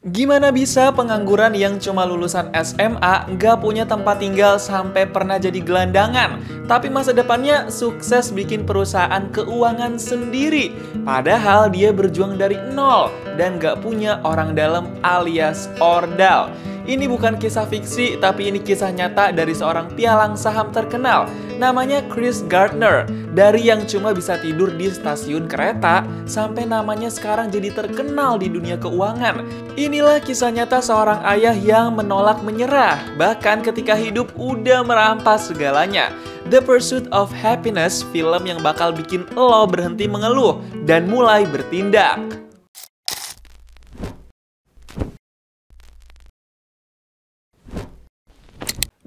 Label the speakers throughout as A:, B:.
A: Gimana bisa pengangguran yang cuma lulusan SMA nggak punya tempat tinggal sampai pernah jadi gelandangan, tapi masa depannya sukses bikin perusahaan keuangan sendiri, padahal dia berjuang dari nol dan nggak punya orang dalam alias ordal. Ini bukan kisah fiksi, tapi ini kisah nyata dari seorang pialang saham terkenal. Namanya Chris Gardner. Dari yang cuma bisa tidur di stasiun kereta, sampai namanya sekarang jadi terkenal di dunia keuangan. Inilah kisah nyata seorang ayah yang menolak menyerah, bahkan ketika hidup udah merampas segalanya. The Pursuit of Happiness, film yang bakal bikin lo berhenti mengeluh dan mulai bertindak.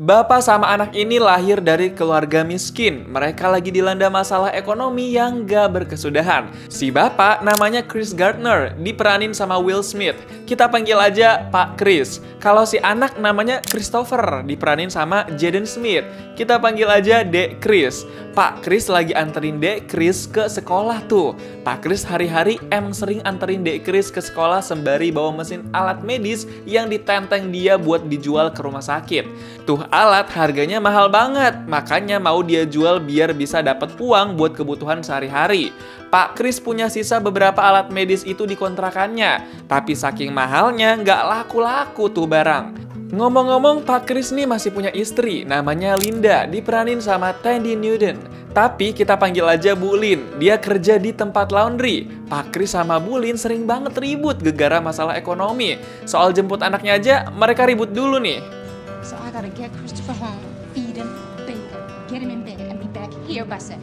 A: Bapak sama anak ini lahir dari keluarga miskin. Mereka lagi dilanda masalah ekonomi yang gak berkesudahan. Si bapak namanya Chris Gardner, diperanin sama Will Smith. Kita panggil aja Pak Chris. Kalau si anak namanya Christopher, diperanin sama Jaden Smith. Kita panggil aja Dek Chris. Pak Chris lagi anterin Dek Chris ke sekolah tuh. Pak Chris hari-hari emang sering anterin Dek Chris ke sekolah sembari bawa mesin alat medis yang ditenteng dia buat dijual ke rumah sakit. Tuh alat harganya mahal banget, makanya mau dia jual biar bisa dapat uang buat kebutuhan sehari-hari. Pak Chris punya sisa beberapa alat medis itu di kontrakannya, tapi saking mahalnya nggak laku-laku tuh barang. Ngomong-ngomong, Pak Chris nih masih punya istri, namanya Linda, diperanin sama Thandie Newton. Tapi kita panggil aja Bu Lin, dia kerja di tempat laundry. Pak Chris sama Bu Lin sering banget ribut gara-gara masalah ekonomi. Soal jemput anaknya aja, mereka ribut dulu nih.
B: So I gotta get Christopher home, feed him, bathe him, get him in bed, and be back here by 7.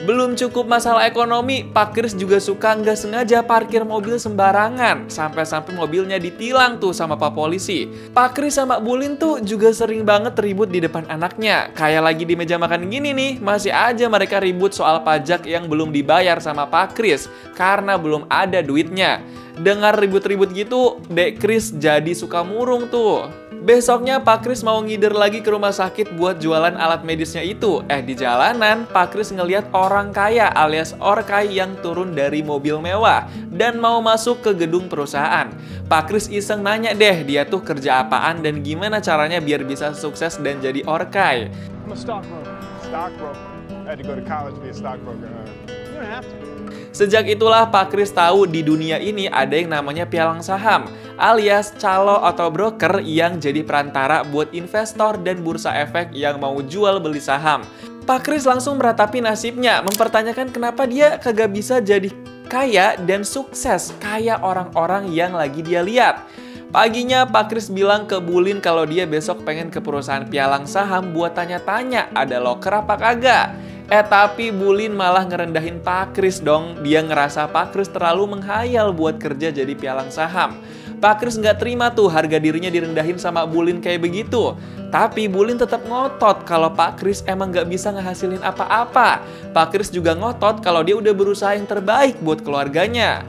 A: Belum cukup masalah ekonomi, Pak Chris juga suka nggak sengaja parkir mobil sembarangan. Sampai-sampai mobilnya ditilang tuh sama Pak Polisi. Pak Chris sama Bu Lin tuh juga sering banget ribut di depan anaknya. Kayak lagi di meja makan gini nih, masih aja mereka ribut soal pajak yang belum dibayar sama Pak Chris karena belum ada duitnya. Dengar ribut-ribut gitu, Dek Chris jadi suka murung tuh. Besoknya Pak Chris mau ngider lagi ke rumah sakit buat jualan alat medisnya itu. Di jalanan, Pak Chris ngeliat orang kaya alias orkai yang turun dari mobil mewah dan mau masuk ke gedung perusahaan. Pak Chris iseng nanya deh dia tuh kerja apaan dan gimana caranya biar bisa sukses dan jadi orkai.
C: I'm a stockbroker. Stockbroker. I had to go to college to be a stockbroker. You don't have to.
A: Sejak itulah Pak Chris tahu di dunia ini ada yang namanya pialang saham, alias calo atau broker yang jadi perantara buat investor dan bursa efek yang mau jual beli saham. Pak Chris langsung meratapi nasibnya, mempertanyakan kenapa dia kagak bisa jadi kaya dan sukses kayak orang-orang yang lagi dia lihat. Paginya Pak Chris bilang ke Bu Lin kalau dia besok pengen ke perusahaan pialang saham buat tanya-tanya ada loker apa kagak. Tapi Bu Lin malah ngerendahin Pak Chris dong. Dia ngerasa Pak Chris terlalu menghayal buat kerja jadi pialang saham. Pak Chris nggak terima tuh harga dirinya direndahin sama Bu Lin kayak begitu. Tapi Bu Lin tetap ngotot kalau Pak Chris emang nggak bisa ngehasilin apa-apa. Pak Chris juga ngotot kalau dia udah berusaha yang terbaik buat keluarganya.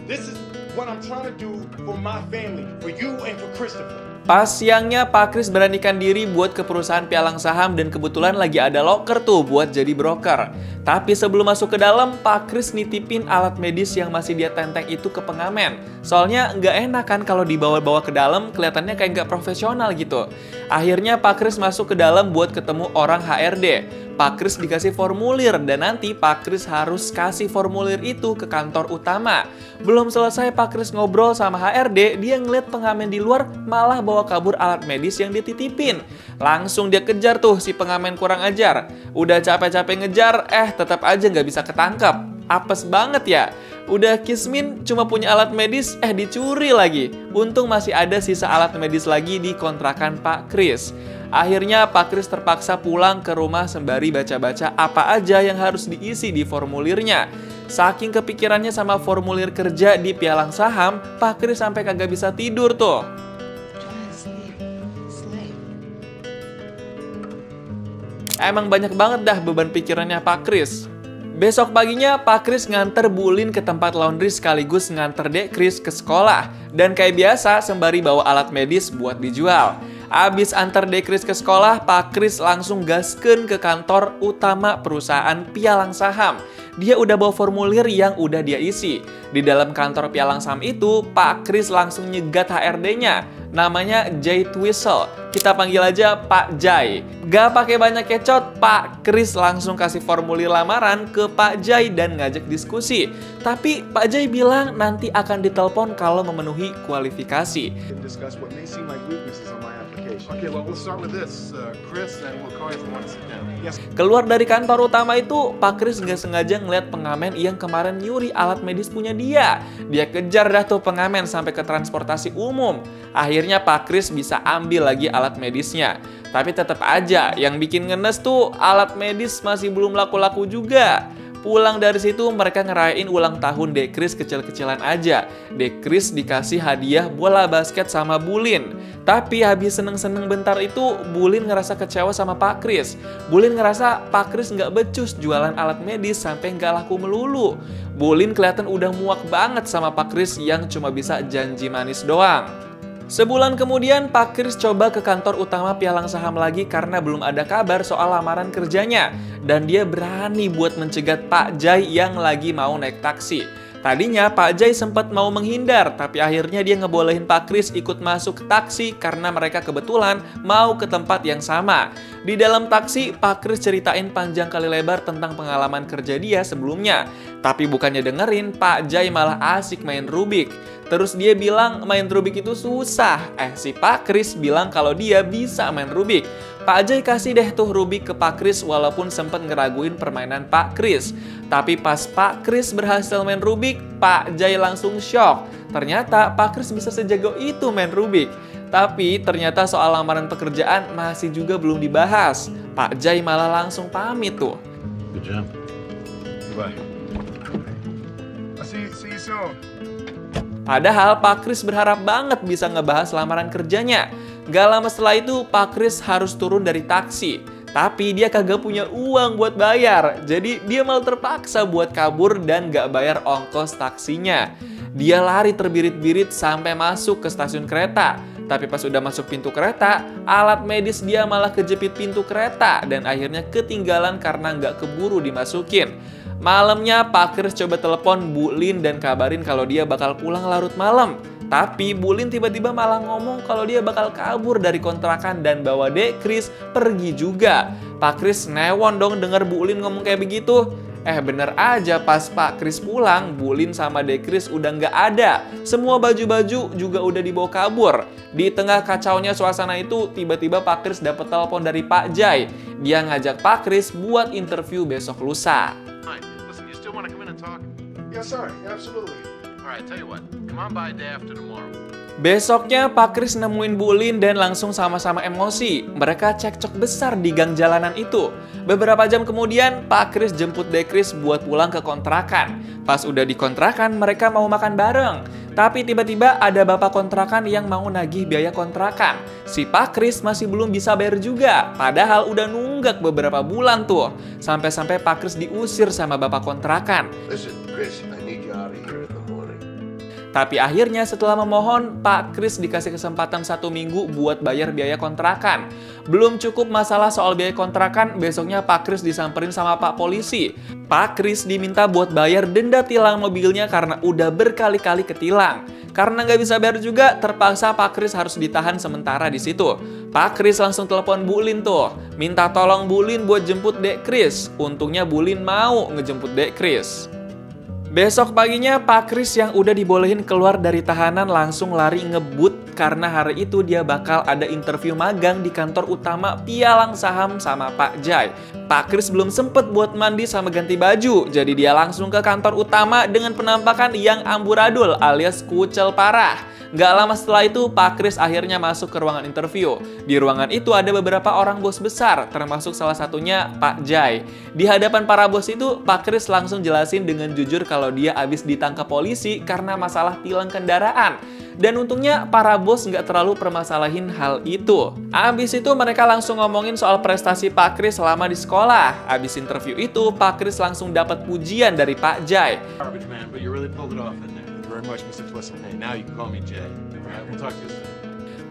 C: This is what I'm trying to do for my family, for you and for Christopher.
A: Pas siangnya Pak Chris beranikan diri buat ke perusahaan pialang saham dan kebetulan lagi ada loker tuh buat jadi broker. Tapi sebelum masuk ke dalam, Pak Chris nitipin alat medis yang masih dia tenteng itu ke pengamen. Soalnya nggak enak kan kalau dibawa-bawa ke dalam kelihatannya kayak nggak profesional gitu. Akhirnya Pak Chris masuk ke dalam buat ketemu orang HRD. Pak Chris dikasih formulir dan nanti Pak Chris harus kasih formulir itu ke kantor utama. Belum selesai Pak Chris ngobrol sama HRD, dia ngeliat pengamen di luar malah bawa kabur alat medis yang dititipin. Langsung dia kejar tuh si pengamen kurang ajar. Udah capek-capek ngejar, tetap aja nggak bisa ketangkep. Apes banget ya. Udah kismin cuma punya alat medis, dicuri lagi. Untung masih ada sisa alat medis lagi di kontrakan Pak Chris. Akhirnya Pak Chris terpaksa pulang ke rumah sembari baca-baca apa aja yang harus diisi di formulirnya. Saking kepikirannya sama formulir kerja di pialang saham, Pak Chris sampai kagak bisa tidur tuh. Emang banyak banget dah beban pikirannya Pak Chris. Besok paginya Pak Chris nganter Bu Lin ke tempat laundry sekaligus nganter Dek Chris ke sekolah. Dan kayak biasa sembari bawa alat medis buat dijual. Abis antar Dekris ke sekolah, Pak Kris langsung gaskeun ke kantor utama perusahaan pialang saham. Dia udah bawa formulir yang udah dia isi. Di dalam kantor pialang saham itu, Pak Kris langsung nyegat HRD-nya. Namanya Jay Twistle. Kita panggil aja Pak Jay. Gak pakai banyak kecot, Pak Kris langsung kasih formulir lamaran ke Pak Jay dan ngajak diskusi. Tapi Pak Jay bilang nanti akan ditelepon kalau memenuhi kualifikasi.
C: Discuss what may seem like weaknesses on my application. Okay, well, we'll start with this, Chris, and we'll call you if you want to sit down. Yes.
A: Keluar dari kantor utama itu, Pak Kris nggak sengaja ngeliat pengamen yang kemarin nyuri alat medis punya dia. Dia kejar dah tuh pengamen sampai ke transportasi umum. Akhirnya Pak Kris bisa ambil lagi alat medisnya. Tapi tetap aja, yang bikin ngenes tuh alat medis masih belum laku-laku juga. Pulang dari situ mereka ngerayain ulang tahun Dekris kecil-kecilan aja. Dekris dikasih hadiah bola basket sama Bulin. Tapi habis seneng-seneng bentar itu, Bulin ngerasa kecewa sama Pak Kris. Bulin ngerasa Pak Kris nggak becus jualan alat medis sampai nggak laku melulu. Bulin kelihatan udah muak banget sama Pak Kris yang cuma bisa janji manis doang. Sebulan kemudian, Pak Kris coba ke kantor utama pialang saham lagi karena belum ada kabar soal lamaran kerjanya. Dan dia berani buat mencegat Pak Jay yang lagi mau naik taksi. Tadinya Pak Jay sempat mau menghindar, tapi akhirnya dia ngebolehin Pak Kris ikut masuk ke taksi karena mereka kebetulan mau ke tempat yang sama. Di dalam taksi, Pak Kris ceritain panjang kali lebar tentang pengalaman kerja dia sebelumnya. Tapi bukannya dengerin, Pak Jay malah asik main Rubik. Terus dia bilang main Rubik itu susah. Si Pak Kris bilang kalau dia bisa main Rubik. Pak Jay kasih deh tuh Rubik ke Pak Kris walaupun sempat ngeraguin permainan Pak Kris. Tapi pas Pak Kris berhasil main Rubik, Pak Jay langsung shock. Ternyata Pak Kris bisa sejago itu main Rubik. Tapi ternyata soal lamaran pekerjaan masih juga belum dibahas. Pak Jay malah langsung pamit tuh.
C: Good job. Goodbye. I'll see you soon.
A: Padahal Pak Kris berharap banget bisa ngebahas lamaran kerjanya. Gak lama setelah itu, Pak Kris harus turun dari taksi. Tapi dia kagak punya uang buat bayar. Jadi dia malah terpaksa buat kabur dan gak bayar ongkos taksinya. Dia lari terbirit-birit sampai masuk ke stasiun kereta. Tapi pas udah masuk pintu kereta, alat medis dia malah kejepit pintu kereta. Dan akhirnya ketinggalan karena gak keburu dimasukin. Malamnya Pak Kris coba telepon Bu Lin dan kabarin kalau dia bakal pulang larut malam. Tapi Bu Lin tiba-tiba malah ngomong kalau dia bakal kabur dari kontrakan dan bawa Dekris pergi juga. Pak Kris newon dong denger Bu Lin ngomong kayak begitu. Bener aja pas Pak Kris pulang, Bu Lin sama Dekris udah nggak ada. Semua baju-baju juga udah dibawa kabur. Di tengah kacaunya suasana itu, tiba-tiba Pak Kris dapet telepon dari Pak Jay. Dia ngajak Pak Kris buat interview besok lusa.
D: Listen, you still want to come in and talk?
C: Yes, sir. Absolutely.
D: All right, tell you what. Come on by day after tomorrow.
A: Besoknya Pak Kris nemuin Bu Lin dan langsung sama-sama emosi. Mereka cekcok besar di gang jalanan itu. Beberapa jam kemudian, Pak Kris jemput Dekris buat pulang ke kontrakan. Pas udah di kontrakan, mereka mau makan bareng. Tapi tiba-tiba ada bapak kontrakan yang mau nagih biaya kontrakan. Si Pak Kris masih belum bisa bayar juga, padahal udah nunggak beberapa bulan tuh. Sampai-sampai Pak Kris diusir sama bapak kontrakan.
E: Listen, Chris, I need you out of here in the morning.
A: Tapi akhirnya setelah memohon, Pak Kris dikasih kesempatan 1 minggu buat bayar biaya kontrakan. Belum cukup masalah soal biaya kontrakan, besoknya Pak Kris disamperin sama Pak Polisi. Pak Kris diminta buat bayar denda tilang mobilnya karena udah berkali-kali ketilang. Karena nggak bisa bayar juga, terpaksa Pak Kris harus ditahan sementara di situ. Pak Kris langsung telepon Bu Lin tuh, minta tolong Bu Lin buat jemput Dekris. Untungnya Bu Lin mau ngejemput Dekris. Besok paginya, Pak Kris yang udah dibolehin keluar dari tahanan langsung lari ngebut karena hari itu dia bakal ada interview magang di kantor utama pialang saham sama Pak Jay. Pak Kris belum sempet buat mandi sama ganti baju, jadi dia langsung ke kantor utama dengan penampakan yang amburadul alias kucel parah. Gak lama setelah itu, Pak Kris akhirnya masuk ke ruangan interview. Di ruangan itu ada beberapa orang bos besar, termasuk salah satunya Pak Jay. Di hadapan para bos itu, Pak Kris langsung jelasin dengan jujur kalau dia habis ditangkap polisi karena masalah tilang kendaraan. Dan untungnya para bos nggak terlalu permasalahin hal itu. Abis itu mereka langsung ngomongin soal prestasi Pak Kris selama di sekolah. Abis interview itu, Pak Kris langsung dapat pujian dari Pak Jay.
D: Garbage man, but you really pulled it off in there.
C: Very much, Mr. Twistle.
D: Hey, now you can call me Jay. All right, we'll talk to you soon.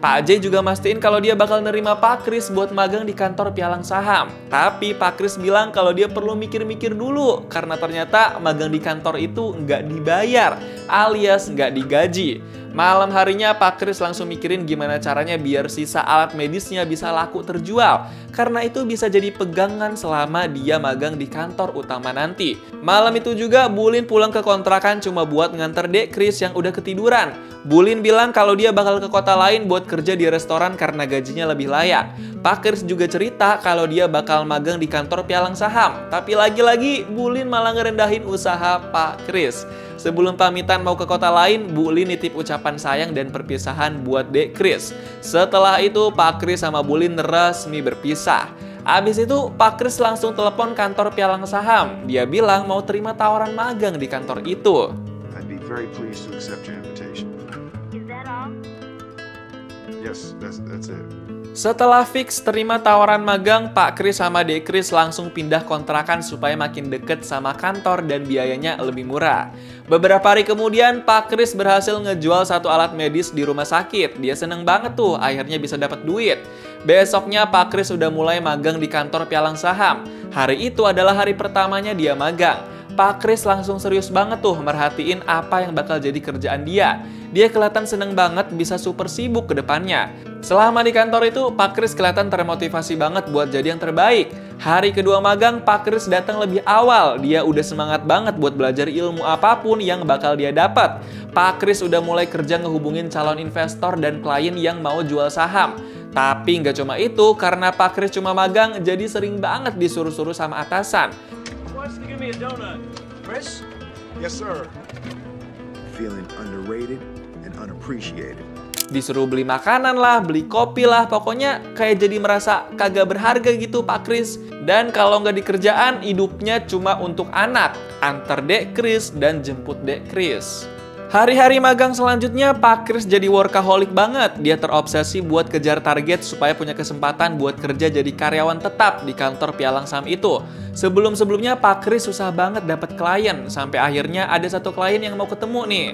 A: Pak J juga mastiin kalau dia bakal nerima Pak Chris buat magang di kantor pialang saham. Tapi Pak Chris bilang kalau dia perlu mikir-mikir dulu karena ternyata magang di kantor itu nggak dibayar alias nggak digaji. Malam harinya Pak Chris langsung mikirin gimana caranya biar sisa alat medisnya bisa laku terjual. Karena itu bisa jadi pegangan selama dia magang di kantor utama nanti. Malam itu juga Bulin pulang ke kontrakan cuma buat nganter Dek Chris yang udah ketiduran. Bulin bilang kalau dia bakal ke kota lain buat kerja di restoran karena gajinya lebih layak. Pak Chris juga cerita kalau dia bakal magang di kantor pialang saham. Tapi lagi-lagi Bulin malah ngerendahin usaha Pak Chris. Sebelum pamitan mau ke kota lain, Bulin nitip ucapan sayang dan perpisahan buat Dek Chris. Setelah itu, Pak Chris sama Bulin resmi berpisah. Abis itu, Pak Chris langsung telepon kantor pialang saham. Dia bilang mau terima tawaran magang di kantor itu.
C: I'd be very pleased to accept your invitation.
B: Is that all?
C: Yes, that's it.
A: Setelah fix terima tawaran magang, Pak Chris sama Dek Chris langsung pindah kontrakan supaya makin deket sama kantor dan biayanya lebih murah. Beberapa hari kemudian, Pak Chris berhasil ngejual satu alat medis di rumah sakit. Dia seneng banget tuh, akhirnya bisa dapat duit. Besoknya, Pak Chris udah mulai magang di kantor pialang saham. Hari itu adalah hari pertamanya dia magang. Pak Chris langsung serius banget tuh merhatiin apa yang bakal jadi kerjaan dia. Dia kelihatan seneng banget bisa super sibuk ke depannya. Selama di kantor itu, Pak Chris kelihatan termotivasi banget buat jadi yang terbaik. Hari kedua magang, Pak Chris datang lebih awal. Dia udah semangat banget buat belajar ilmu apapun yang bakal dia dapat. Pak Chris udah mulai kerja ngehubungin calon investor dan klien yang mau jual saham. Tapi nggak cuma itu, karena Pak Chris cuma magang, jadi sering banget disuruh-suruh sama atasan.
F: Give me a donut. Chris?
C: Yes, sir.
G: Feeling underrated and unappreciated.
A: Disuruh beli makanan lah, beli kopi lah, pokoknya kayak jadi merasa kagak berharga gitu Pak Chris. Dan kalau nggak di kerjaan, hidupnya cuma untuk anak, antar Dek Chris dan jemput Dek Chris. Hari-hari magang selanjutnya, Pak Chris jadi workaholic banget. Dia terobsesi buat kejar target supaya punya kesempatan buat kerja jadi karyawan tetap di kantor pialang saham itu. Sebelum-sebelumnya, Pak Chris susah banget dapat klien. Sampai akhirnya ada satu klien yang mau ketemu nih.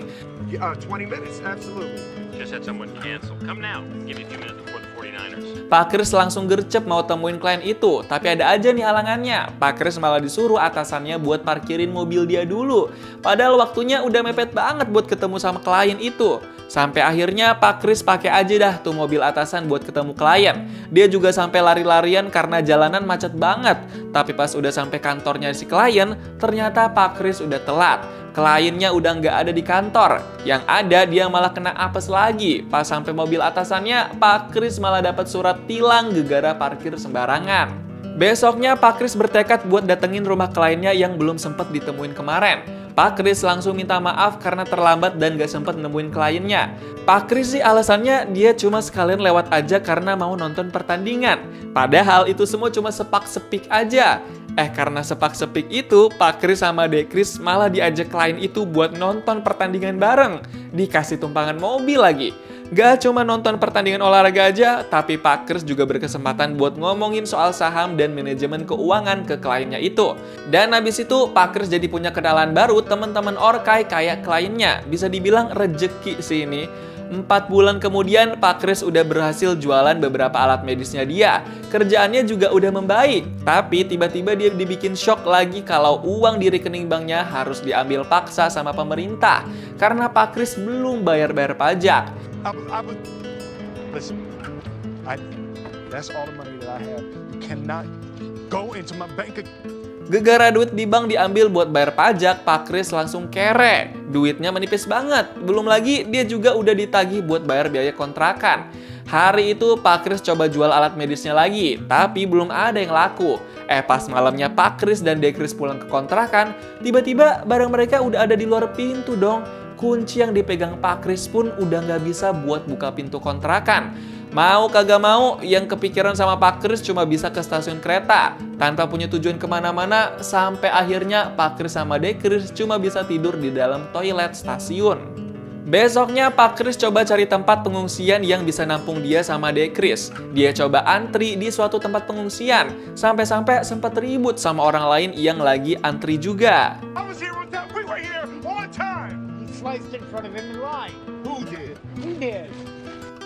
C: 20 minutes, absolutely.
D: Just had someone cancel. Come now. Give you 2 minutes before the 49ers.
A: Pak Chris langsung gercep mau temuin klien itu, tapi ada aja nih halangannya. Pak Chris malah disuruh atasannya buat parkirin mobil dia dulu. Padahal waktunya udah mepet banget buat ketemu sama klien itu. Sampai akhirnya Pak Chris pakai aja dah tuh mobil atasan buat ketemu klien. Dia juga sampai lari-larian karena jalanan macet banget. Tapi pas udah sampai kantornya si klien, ternyata Pak Chris udah telat. Kliennya udah nggak ada di kantor. Yang ada dia malah kena apes lagi. Pas sampai mobil atasannya, Pak Chris malah dapat surat tilang gara-gara parkir sembarangan. Besoknya Pak Chris bertekad buat datengin rumah kliennya yang belum sempat ditemuin kemarin. Pak Chris langsung minta maaf karena terlambat dan gak sempat nemuin kliennya. Pak Chris sih alasannya dia cuma sekalian lewat aja karena mau nonton pertandingan. Padahal itu semua cuma sepak-sepik aja. Karena sepak-sepik itu, Pak Chris sama Dek Chris malah diajak klien itu buat nonton pertandingan bareng. Dikasih tumpangan mobil lagi. Gak cuma nonton pertandingan olahraga aja, tapi Pak Chris juga berkesempatan buat ngomongin soal saham dan manajemen keuangan ke kliennya itu. Dan habis itu, Pak Chris jadi punya kenalan baru teman-teman Orkai kayak kliennya. Bisa dibilang rejeki sih ini. 4 bulan kemudian, Pak Chris udah berhasil jualan beberapa alat medisnya dia. Kerjaannya juga udah membaik. Tapi tiba-tiba dia dibikin shock lagi kalau uang di rekening banknya harus diambil paksa sama pemerintah. Karena Pak Chris belum bayar-bayar pajak.
C: Listen, that's all the money that I have. You cannot go into my bank account.
A: Gegara duit di bank diambil buat bayar pajak, Pak Chris langsung kere. Duitnya menipis banget. Belum lagi dia juga udah ditagih buat bayar biaya kontrakan. Hari itu Pak Chris coba jual alat medisnya lagi, tapi belum ada yang laku. Pas malamnya Pak Chris dan Dek Chris pulang ke kontrakan, tiba-tiba barang mereka udah ada di luar pintu dong. Kunci yang dipegang Pak Chris pun udah nggak bisa buat buka pintu kontrakan. Mau kagak mau, yang kepikiran sama Pak Chris cuma bisa ke stasiun kereta. Tanpa punya tujuan kemana-mana, sampai akhirnya Pak Chris sama Dek Chris cuma bisa tidur di dalam toilet stasiun. Besoknya Pak Chris coba cari tempat pengungsian yang bisa nampung dia sama Dek Chris. Dia coba antri di suatu tempat pengungsian. Sampai-sampai sempat ribut sama orang lain yang lagi antri juga.
C: I was here with that. We were here on time.
F: He sliced in front of him and lied.
C: Who did?
F: He did.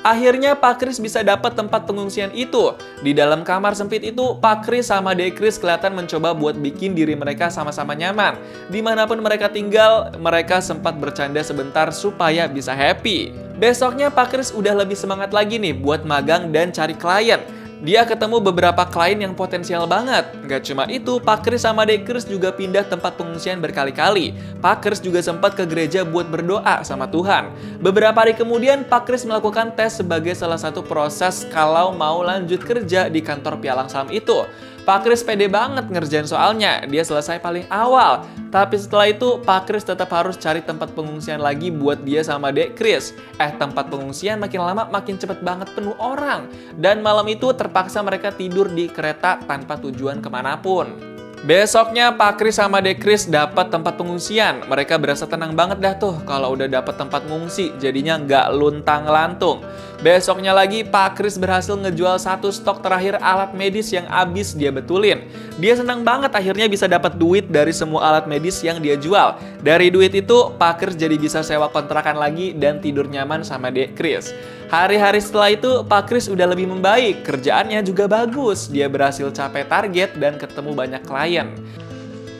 A: Akhirnya Pak Chris bisa dapat tempat pengungsian itu. Di dalam kamar sempit itu, Pak Chris sama Dek Chris kelihatan mencoba buat bikin diri mereka sama-sama nyaman. Dimanapun mereka tinggal, mereka sempat bercanda sebentar supaya bisa happy. Besoknya Pak Chris udah lebih semangat lagi nih buat magang dan cari klien. Dia ketemu beberapa klien yang potensial banget. Gak cuma itu, Pak Chris sama Dek Chris juga pindah tempat pengungsian berkali-kali. Pak Chris juga sempat ke gereja buat berdoa sama Tuhan. Beberapa hari kemudian, Pak Chris melakukan tes sebagai salah satu proses kalau mau lanjut kerja di kantor pialang saham itu. Pak Chris pede banget ngerjain soalnya, dia selesai paling awal. Tapi setelah itu, Pak Chris tetap harus cari tempat pengungsian lagi buat dia sama Dek Chris. Tempat pengungsian makin lama makin cepet banget penuh orang. Dan malam itu terpaksa mereka tidur di kereta tanpa tujuan kemanapun. Besoknya Pak Chris sama Dek Chris dapat tempat pengungsian. Mereka berasa tenang banget dah tuh kalau udah dapat tempat mengungsi, jadinya nggak luntang-lantung. Besoknya lagi Pak Chris berhasil ngejual satu stok terakhir alat medis yang abis dia betulin. Dia senang banget akhirnya bisa dapat duit dari semua alat medis yang dia jual. Dari duit itu Pak Chris jadi bisa sewa kontrakan lagi dan tidur nyaman sama Dek Chris. Hari-hari setelah itu Pak Chris udah lebih membaik, kerjaannya juga bagus. Dia berhasil capai target dan ketemu banyak klien.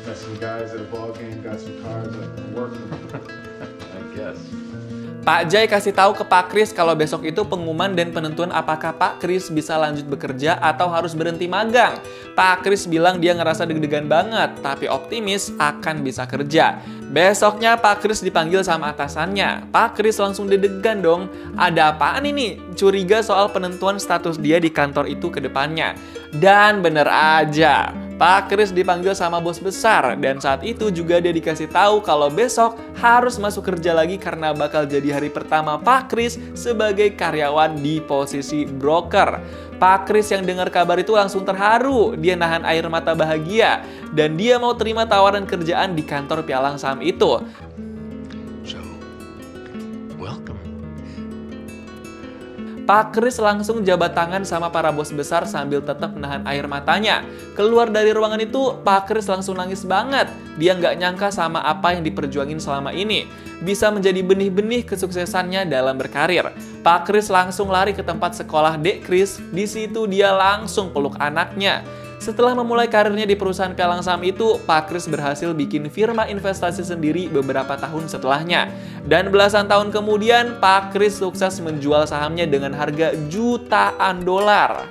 C: Got some guys at a ball game, got some cars at work.
D: I guess.
A: Pak Jai kasih tahu ke Pak Chris kalau besok itu pengumuman dan penentuan apakah Pak Chris bisa lanjut bekerja atau harus berhenti magang. Pak Chris bilang dia ngerasa deg-degan banget, tapi optimis akan bisa kerja. Besoknya Pak Chris dipanggil sama atasannya. Pak Chris langsung deg-degan dong. Ada apaan ini? Curiga soal penentuan status dia di kantor itu ke depannya. Dan bener aja, Pak Chris dipanggil sama bos besar. Dan saat itu juga dia dikasih tahu kalau besok harus masuk kerja lagi karena bakal jadi hari pertama Pak Chris sebagai karyawan di posisi broker. Pak Chris yang dengar kabar itu langsung terharu. Dia nahan air mata bahagia. Dan dia mau terima tawaran kerjaan di kantor pialang saham itu.
E: So, welcome.
A: Pak Chris langsung jabat tangan sama para bos besar sambil tetap menahan air matanya. Keluar dari ruangan itu, Pak Chris langsung nangis banget. Dia nggak nyangka sama apa yang diperjuangin selama ini. Bisa menjadi benih-benih kesuksesannya dalam berkarir. Pak Chris langsung lari ke tempat sekolah Dek Chris. Di situ dia langsung peluk anaknya. Setelah memulai karirnya di perusahaan pialang saham itu, Pak Chris berhasil bikin firma investasi sendiri beberapa tahun setelahnya. Dan belasan tahun kemudian, Pak Chris sukses menjual sahamnya dengan harga jutaan dolar.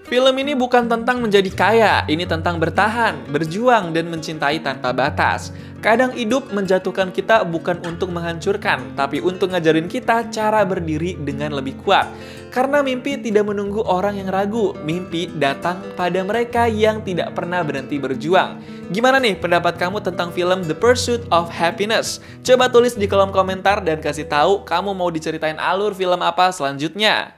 A: Film ini bukan tentang menjadi kaya, ini tentang bertahan, berjuang, dan mencintai tanpa batas. Kadang hidup menjatuhkan kita bukan untuk menghancurkan, tapi untuk ngajarin kita cara berdiri dengan lebih kuat. Karena mimpi tidak menunggu orang yang ragu, mimpi datang pada mereka yang tidak pernah berhenti berjuang. Gimana nih pendapat kamu tentang film The Pursuit of Happiness? Coba tulis di kolom komentar dan kasih tahu kamu mau diceritain alur film apa selanjutnya.